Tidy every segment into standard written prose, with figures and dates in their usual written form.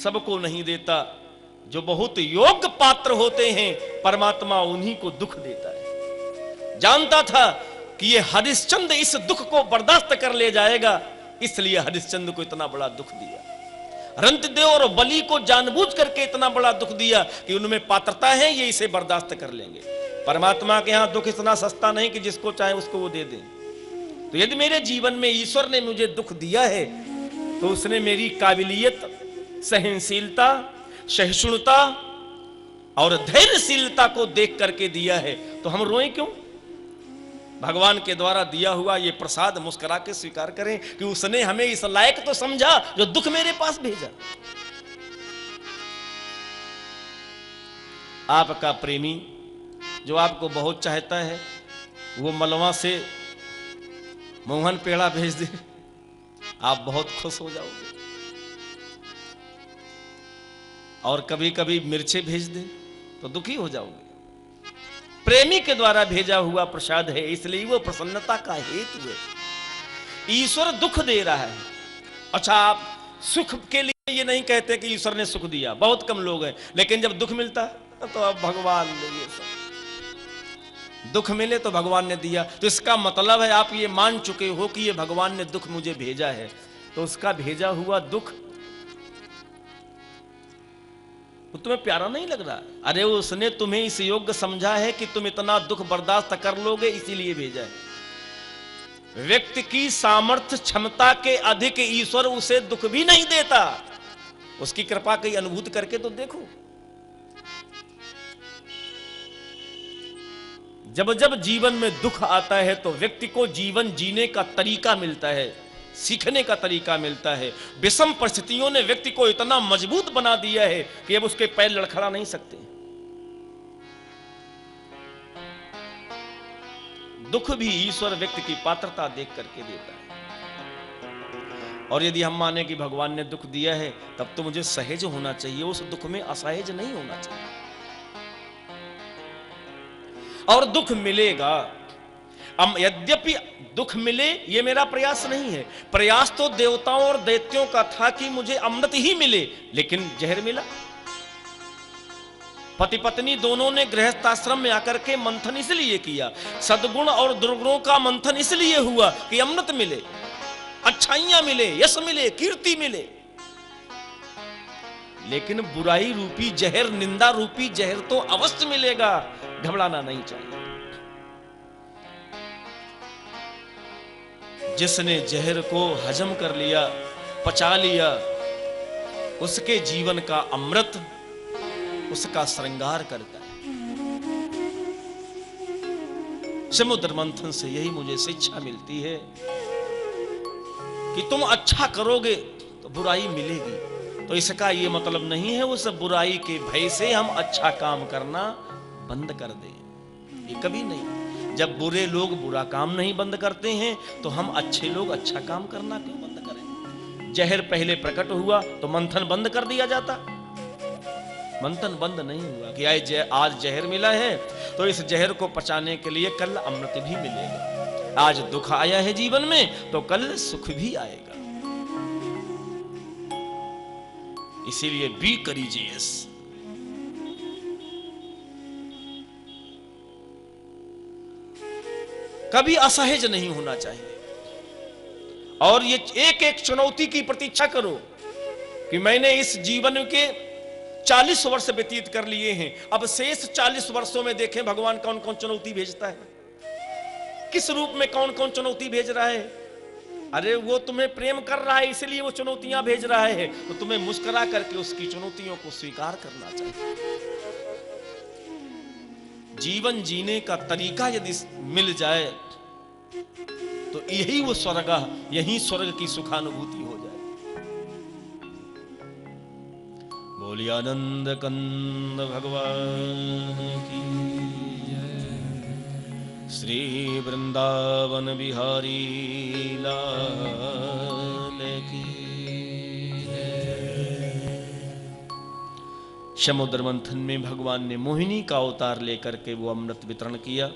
सबको नहीं देता, जो बहुत योग्य पात्र होते हैं परमात्मा उन्हीं को दुख देता है। जानता था कि ये हरिश्चंद्र इस दुख को बर्दाश्त कर ले जाएगा, इसलिए हरिश्चंद्र को इतना बड़ा दुख दिया। रंतदेव और बलि को जानबूझ करके इतना बड़ा दुख दिया कि उनमें पात्रता है, ये इसे बर्दाश्त कर लेंगे। परमात्मा के यहां दुख इतना सस्ता नहीं कि जिसको चाहे उसको वो दे दे। तो यदि मेरे जीवन में ईश्वर ने मुझे दुख दिया है तो उसने मेरी काबिलियत, सहनशीलता, सहिष्णुता और धैर्यशीलता को देख करके दिया है, तो हम रोएं क्यों? भगवान के द्वारा दिया हुआ ये प्रसाद मुस्कुरा के स्वीकार करें कि उसने हमें इस लायक तो समझा जो दुख मेरे पास भेजा। आपका प्रेमी जो आपको बहुत चाहता है, वो मलवा से मोहन पेड़ा भेज दे, आप बहुत खुश हो जाओगे। और कभी कभी मिर्चे भेज दे तो दुखी हो जाओगे। प्रेमी के द्वारा भेजा हुआ प्रसाद है, इसलिए वो प्रसन्नता का हेतु है। ईश्वर दुख दे रहा है। अच्छा, आप सुख के लिए ये नहीं कहते कि ईश्वर ने सुख दिया, बहुत कम लोग हैं, लेकिन जब दुख मिलता है तो अब भगवान ने ये सब दुख मिले तो भगवान ने दिया, तो इसका मतलब है आप ये मान चुके हो कि ये भगवान ने दुख मुझे भेजा है, तो उसका भेजा हुआ दुख वो तुम्हें प्यारा नहीं लग रहा? अरे उसने तुम्हें इस योग्य समझा है कि तुम इतना दुख बर्दाश्त कर लोगे, इसीलिए भेजा है। व्यक्ति की सामर्थ्य क्षमता के अधिक ईश्वर उसे दुख भी नहीं देता। उसकी कृपा की अनुभूति करके तो देखो। जब जब जीवन में दुख आता है तो व्यक्ति को जीवन जीने का तरीका मिलता है, सीखने का तरीका मिलता है। विषम परिस्थितियों ने व्यक्ति को इतना मजबूत बना दिया है कि अब उसके पैर लड़खड़ा नहीं सकते। दुख भी ईश्वर व्यक्ति की पात्रता देख करके देता है। और यदि हम माने कि भगवान ने दुख दिया है, तब तो मुझे सहज होना चाहिए, उस दुख में असहज नहीं होना चाहिए। और दुख मिलेगा, यद्यपि दुख मिले ये मेरा प्रयास नहीं है। प्रयास तो देवताओं और दैत्यों का था कि मुझे अमृत ही मिले, लेकिन जहर मिला। पति पत्नी दोनों ने गृहस्थाश्रम में आकर के मंथन इसलिए किया, सद्गुण और दुर्गुणों का मंथन इसलिए हुआ कि अमृत मिले, अच्छाइयां मिले, यश मिले, कीर्ति मिले। लेकिन बुराई रूपी जहर, निंदा रूपी जहर तो अवश्य मिलेगा, घबराना नहीं चाहिए। जिसने जहर को हजम कर लिया, पचा लिया, उसके जीवन का अमृत उसका श्रृंगार करता है। समुद्र मंथन से यही मुझे शिक्षा मिलती है कि तुम अच्छा करोगे तो बुराई मिलेगी। तो इसका यह मतलब नहीं है उस बुराई के भय से हम अच्छा काम करना बंद कर दें, ये कभी नहीं। जब बुरे लोग बुरा काम नहीं बंद करते हैं तो हम अच्छे लोग अच्छा काम करना क्यों बंद करें? जहर पहले प्रकट हुआ तो मंथन बंद कर दिया जाता? मंथन बंद नहीं हुआ कि आज जहर मिला है तो इस जहर को पचाने के लिए कल अमृत भी मिलेगा। आज दुख आया है जीवन में तो कल सुख भी आएगा। इसीलिए बी करीजियस। कभी असहज नहीं होना चाहिए। और ये एक एक चुनौती की प्रतीक्षा करो कि मैंने इस जीवन के 40 वर्ष व्यतीत कर लिए हैं, अब शेष 40 वर्षों में देखें भगवान कौन कौन चुनौती भेजता है, किस रूप में कौन कौन चुनौती भेज रहा है। अरे वो तुम्हें प्रेम कर रहा है इसलिए वो चुनौतियां भेज रहा है, तो तुम्हें मुस्कुरा करके उसकी चुनौतियों को स्वीकार करना चाहिए। जीवन जीने का तरीका यदि मिल जाए तो यही वो स्वर्ग, यही स्वर्ग की सुखानुभूति हो जाए। बोलिए आनंद कंद भगवान की जय। श्री वृंदावन बिहारी लाल की समुद्र मंथन में भगवान ने मोहिनी का अवतार लेकर के वो अमृत वितरण किया।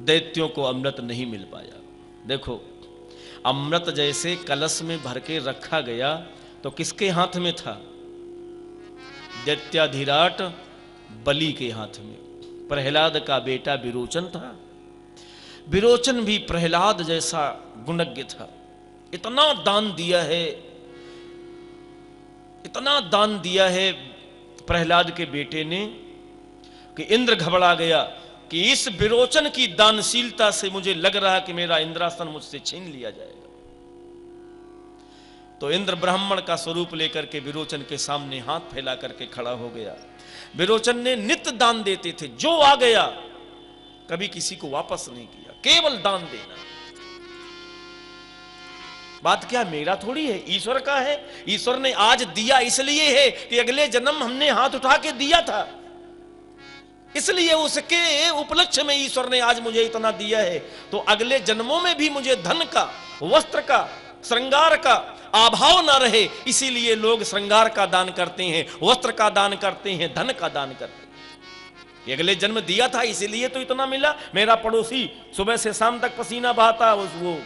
दैत्यों को अमृत नहीं मिल पाया। देखो, अमृत जैसे कलश में भर के रखा गया तो किसके हाथ में था? दैत्याधिराट बलि के हाथ में। प्रहलाद का बेटा विरोचन था। विरोचन भी प्रहलाद जैसा गुणज्ञ था। इतना दान दिया है, इतना दान दिया है प्रहलाद के बेटे ने कि इंद्र घबरा गया कि इस विरोचन की दानशीलता से मुझे लग रहा कि मेरा इंद्रासन मुझसे छीन लिया जाएगा। तो इंद्र ब्राह्मण का स्वरूप लेकर के विरोचन के सामने हाथ फैला करके खड़ा हो गया। विरोचन ने नित्य दान देते थे, जो आ गया कभी किसी को वापस नहीं किया, केवल दान देना। बात क्या मेरा थोड़ी है, ईश्वर का है। ईश्वर ने आज दिया इसलिए है कि अगले जन्म हमने हाथ उठा के दिया था, इसलिए उसके उपलक्ष्य में ईश्वर ने आज मुझे इतना दिया है। तो अगले जन्मों में भी मुझे धन का, वस्त्र का, श्रृंगार का अभाव ना रहे, इसीलिए लोग श्रृंगार का दान करते हैं, वस्त्र का दान करते हैं, धन का दान करते हैं। ये अगले जन्म दिया था इसीलिए तो इतना मिला। मेरा पड़ोसी सुबह से शाम तक पसीना बहाता, वो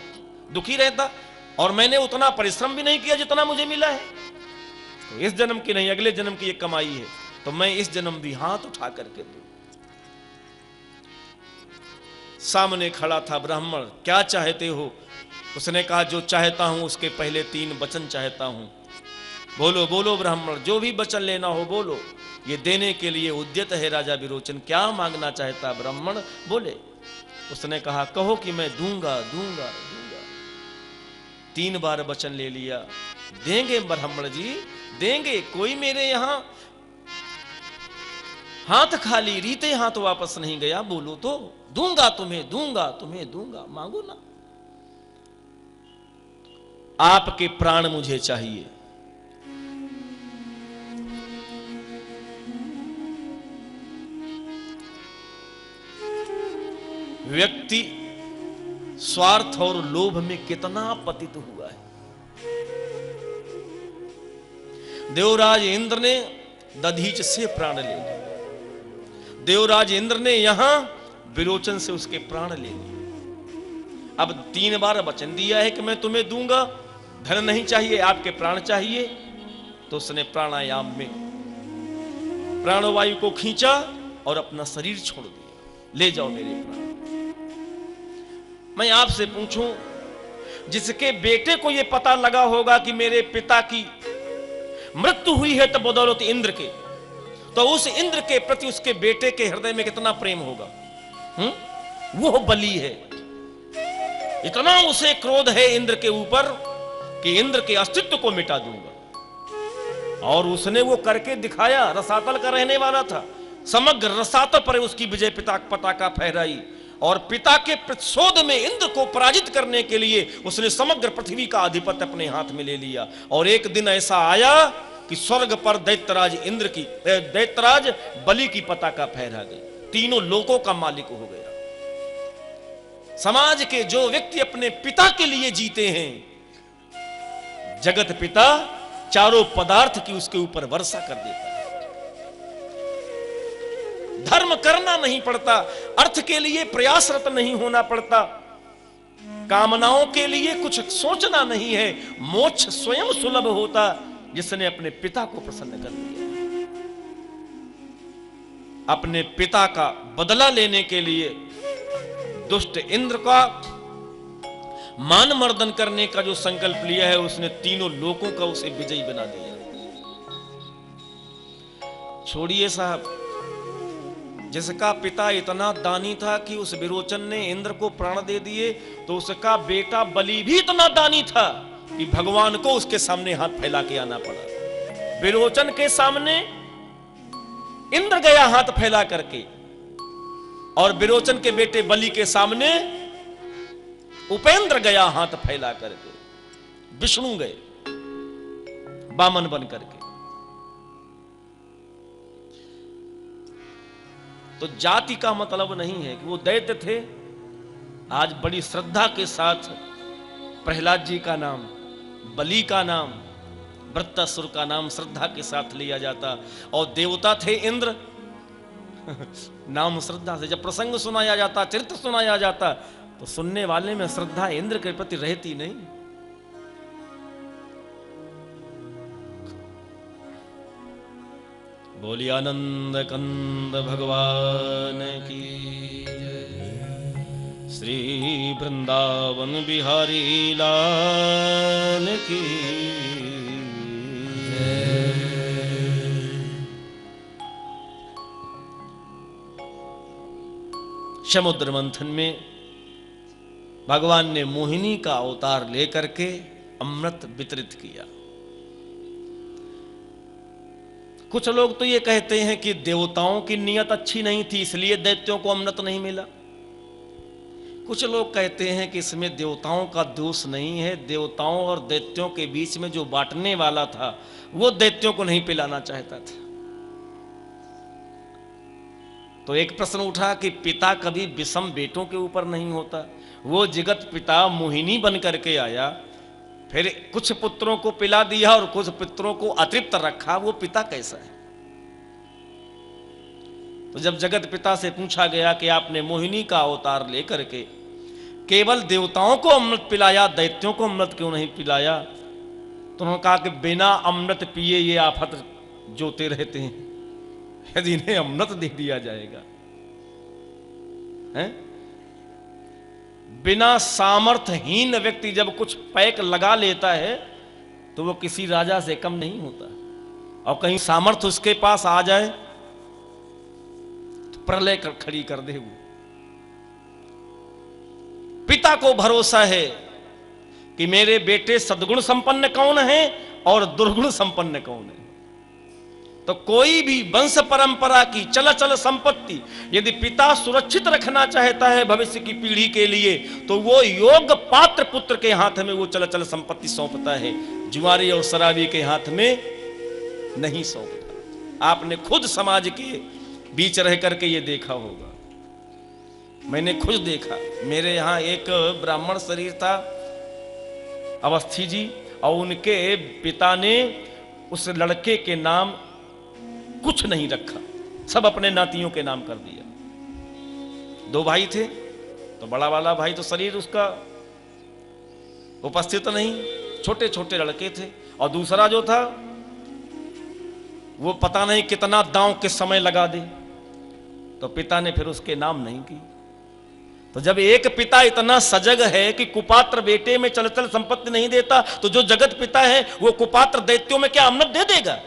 दुखी रहता, और मैंने उतना परिश्रम भी नहीं किया जितना मुझे मिला है। तो इस जन्म की नहीं, अगले जन्म की एक कमाई है, तो मैं इस जन्म भी हाथ उठा करके दूं। सामने खड़ा था ब्राह्मण, क्या चाहते हो? उसने कहा जो चाहता हूं उसके पहले 3 वचन चाहता हूं। बोलो बोलो ब्राह्मण, जो भी वचन लेना हो बोलो। ये देने के लिए उद्यत है राजा विरोचन। क्या मांगना चाहता ब्राह्मण? बोले। उसने कहा कहो कि मैं दूंगा दूंगा दूंगा। 3 बार वचन ले लिया। देंगे ब्राह्मण जी, देंगे। कोई मेरे यहां हाथ खाली, रीते हाथ वापस नहीं गया। बोलो तो दूंगा, तुम्हें दूंगा, तुम्हें दूंगा। मांगो ना। आपके प्राण मुझे चाहिए। व्यक्ति स्वार्थ और लोभ में कितना पतित हुआ है। देवराज इंद्र ने दधीच से प्राण ले लिया। देवराज इंद्र ने यहां विरोचन से उसके प्राण ले लिए। अब 3 बार वचन दिया है कि मैं तुम्हें दूंगा, धन नहीं चाहिए, आपके प्राण चाहिए। तो उसने प्राणायाम में प्राणवायु को खींचा और अपना शरीर छोड़ दिया। ले जाओ मेरे प्राण। मैं आपसे पूछूं, जिसके बेटे को यह पता लगा होगा कि मेरे पिता की मृत्यु हुई है तो बदौलत इंद्र के, तो उस इंद्र के प्रति उसके बेटे के हृदय में कितना प्रेम होगा। वो बलि है, इतना उसे क्रोध है इंद्र के ऊपर कि इंद्र के अस्तित्व को मिटा दूंगा। और उसने वो करके दिखाया। रसातल का रहने वाला था, समग्र रसातल पर उसकी विजय पताका फहराई, और पिता के प्रतिशोध में इंद्र को पराजित करने के लिए उसने समग्र पृथ्वी का आधिपत्य अपने हाथ में ले लिया। और एक दिन ऐसा आया कि स्वर्ग पर दैत्यराज बलि की पताका फहरा गई, तीनों लोकों का मालिक हो गया। समाज के जो व्यक्ति अपने पिता के लिए जीते हैं, जगत पिता चारों पदार्थ की उसके ऊपर वर्षा कर देता है। धर्म करना नहीं पड़ता, अर्थ के लिए प्रयासरत नहीं होना पड़ता, कामनाओं के लिए कुछ सोचना नहीं है। मोक्ष स्वयं सुलभ होता जिसने अपने पिता को प्रसन्न कर दिया। अपने पिता का बदला लेने के लिए दुष्ट इंद्र का मान मर्दन करने का जो संकल्प लिया है, उसने तीनों लोकों का उसे विजयी बना दिया। छोड़िए साहब, जिसका पिता इतना दानी था कि उस विरोचन ने इंद्र को प्राण दे दिए, तो उसका बेटा बलि भी इतना दानी था कि भगवान को उसके सामने हाथ फैला के आना पड़ा। विरोचन के सामने इंद्र गया हाथ फैला करके, और विरोचन के बेटे बलि के सामने उपेंद्र गया हाथ फैला करके, विष्णु गए बामन बन करके। तो जाति का मतलब नहीं है कि वो दैत्य थे। आज बड़ी श्रद्धा के साथ प्रहलाद जी का नाम, बलि का नाम, वृत्तासुर का नाम श्रद्धा के साथ लिया जाता। और देवता थे इंद्र, नाम श्रद्धा से जब प्रसंग सुनाया जाता, चरित्र सुनाया जाता, तो सुनने वाले में श्रद्धा इंद्र के प्रति रहती नहीं। बोलिए आनंद कंद भगवान की जय। श्री वृंदावन बिहारी लाल की जय। समुद्र मंथन में भगवान ने मोहिनी का अवतार लेकर के अमृत वितरित किया। कुछ लोग तो ये कहते हैं कि देवताओं की नियत अच्छी नहीं थी इसलिए दैत्यों को अमृत नहीं मिला। कुछ लोग कहते हैं कि इसमें देवताओं का दोष नहीं है, देवताओं और दैत्यों के बीच में जो बांटने वाला था वो दैत्यों को नहीं पिलाना चाहता था। तो एक प्रश्न उठा कि पिता कभी विषम बेटों के ऊपर नहीं होता। वो जगत पिता मोहिनी बन करके आया, फिर कुछ पुत्रों को पिला दिया और कुछ पुत्रों को अतृप्त रखा, वो पिता कैसा है? तो जब जगत पिता से पूछा गया कि आपने मोहिनी का अवतार लेकर के केवल देवताओं को अमृत पिलाया, दैत्यों को अमृत क्यों नहीं पिलाया? तो उन्होंने कहा कि बिना अमृत पिए ये आफत जोते रहते हैं, यदि इन्हें अमृत दे दिया जाएगा हैं? बिना सामर्थ्यहीन व्यक्ति जब कुछ पैक लगा लेता है तो वो किसी राजा से कम नहीं होता, और कहीं सामर्थ्य उसके पास आ जाए तो प्रलय खड़ी कर दे। वो पिता को भरोसा है कि मेरे बेटे सद्गुण संपन्न कौन है और दुर्गुण संपन्न कौन है। तो कोई भी वंश परंपरा की चल संपत्ति यदि पिता सुरक्षित रखना चाहता है भविष्य की पीढ़ी के लिए, तो वो योग्य पात्र पुत्र के हाथ में वो चल संपत्ति सौंपता है, जुआरी और शराबी के हाथ में नहीं सौंपता। आपने खुद समाज के बीच रह करके ये देखा होगा, मैंने खुद देखा। मेरे यहां एक ब्राह्मण शरीर था, अवस्थी जी, और उनके पिता ने उस लड़के के नाम कुछ नहीं रखा, सब अपने नातियों के नाम कर दिया। दो भाई थे, तो बड़ा वाला भाई तो शरीर उसका उपस्थित नहीं, छोटे छोटे लड़के थे, और दूसरा जो था वो पता नहीं कितना दांव के समय लगा दे, तो पिता ने फिर उसके नाम नहीं की। तो जब एक पिता इतना सजग है कि कुपात्र बेटे में चल संपत्ति नहीं देता, तो जो जगत पिता है वो कुपात्र दैत्यों में क्या अमृत दे देगा?